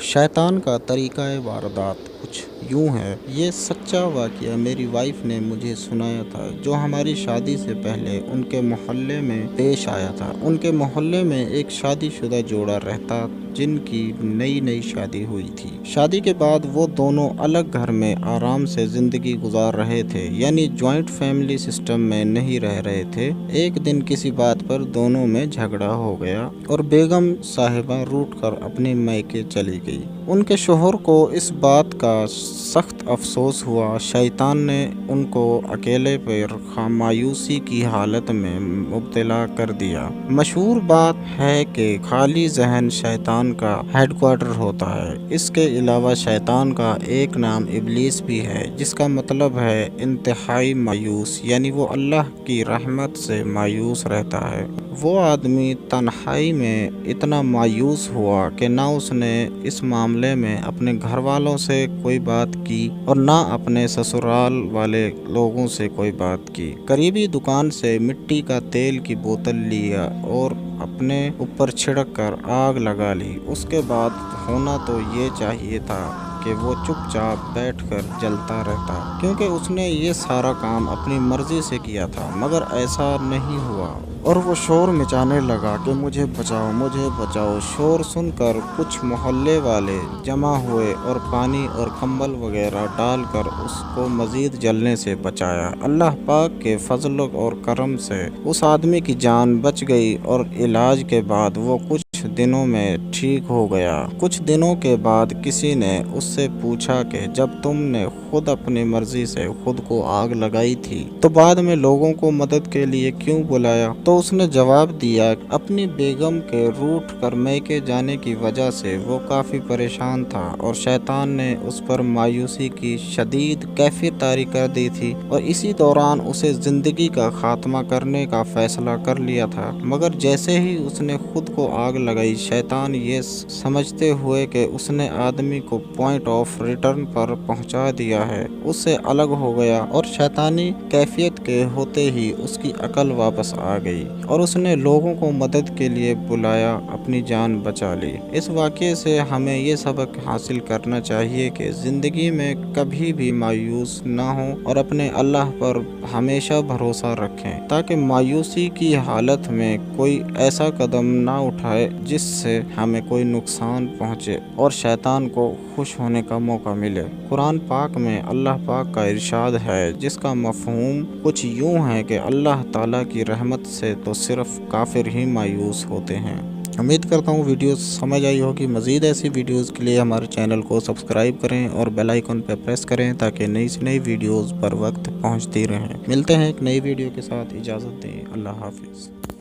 शैतान का तरीक़ा वारदात कुछ यूँ है। ये सच्चा वाक़या मेरी वाइफ ने मुझे सुनाया था, जो हमारी शादी से पहले उनके मोहल्ले में पेश आया था। उनके मोहल्ले में एक शादीशुदा जोड़ा रहता, जिनकी नई शादी हुई थी। शादी के बाद वो दोनों अलग घर में आराम से ज़िंदगी गुजार रहे थे, यानी जॉइंट फैमिली सिस्टम में नहीं रह रहे थे। एक दिन किसी बात पर दोनों में झगड़ा हो गया और बेगम साहिबा रूठ कर अपने मायके चली गई। उनके शोहर को इस बात का सख्त अफसोस हुआ। शैतान ने उनको अकेले पर मायूसी की हालत में मुब्तला कर दिया। मशहूर बात है कि खाली जहन शैतान का हेडक्वार्टर होता है। इसके अलावा शैतान का एक नाम इब्लीस भी है, जिसका मतलब है इंतहाई मायूस, यानी वो अल्लाह की रहमत से मायूस रहता है। वो आदमी तन्हाई में इतना मायूस हुआ कि ना उसने इस मामले में अपने घर वालों से कोई बात की और ना अपने ससुराल वाले लोगों से कोई बात की। करीबी दुकान से मिट्टी का तेल की बोतल लिया और अपने ऊपर छिड़क कर आग लगा ली। उसके बाद होना तो ये चाहिए था कि वो चुपचाप बैठकर जलता रहता, क्योंकि उसने ये सारा काम अपनी मर्जी से किया था। मगर ऐसा नहीं हुआ और वो शोर मचाने लगा कि मुझे बचाओ, मुझे बचाओ। शोर सुनकर कुछ मोहल्ले वाले जमा हुए और पानी और कंबल वगैरह डालकर उसको मज़ीद जलने से बचाया। अल्लाह पाक के फजल और करम से उस आदमी की जान बच गई और इलाज के बाद वो कुछ दिनों में ठीक हो गया। कुछ दिनों के बाद किसी ने उससे पूछा कि जब तुमने खुद अपनी मर्जी से खुद को आग लगाई थी, तो बाद में लोगों को मदद के लिए क्यों बुलाया? तो उसने जवाब दिया, अपनी बेगम के रूठ कर मैके जाने की वजह से वो काफ़ी परेशान था और शैतान ने उस पर मायूसी की शदीद कैफियत तारी कर दी थी और इसी दौरान उसे ज़िंदगी का खात्मा करने का फैसला कर लिया था। मगर जैसे ही उसने खुद को आग लगाई, शैतान ये समझते हुए कि उसने आदमी को पॉइंट ऑफ रिटर्न पर पहुंचा दिया है, उससे अलग हो गया और शैतानी कैफियत के होते ही उसकी अकल वापस आ गई और उसने लोगों को मदद के लिए बुलाया, अपनी जान बचा ली। इस वाक़ये से हमें ये सबक हासिल करना चाहिए कि ज़िंदगी में कभी भी मायूस ना हो और अपने अल्लाह पर हमेशा भरोसा रखें, ताकि मायूसी की हालत में कोई ऐसा कदम ना उठाए जिससे हमें कोई नुकसान पहुँचे और शैतान को खुश होने का मौका मिले। कुरान पाक में अल्लाह पाक का इरशाद है, जिसका मफ़हूम कुछ यूँ है कि अल्लाह ताला की रहमत से तो सिर्फ़ काफिर ही मायूस होते हैं। उम्मीद करता हूँ वीडियो समझ आई होगी। मज़ीद ऐसी वीडियोज़ के लिए हमारे चैनल को सब्सक्राइब करें और बेल आइकन पर प्रेस करें, ताकि नई से नई वीडियोज़ पर वक्त पहुँचती रहें। मिलते हैं एक नई वीडियो के साथ। इजाज़त दें। अल्लाह हाफिज़।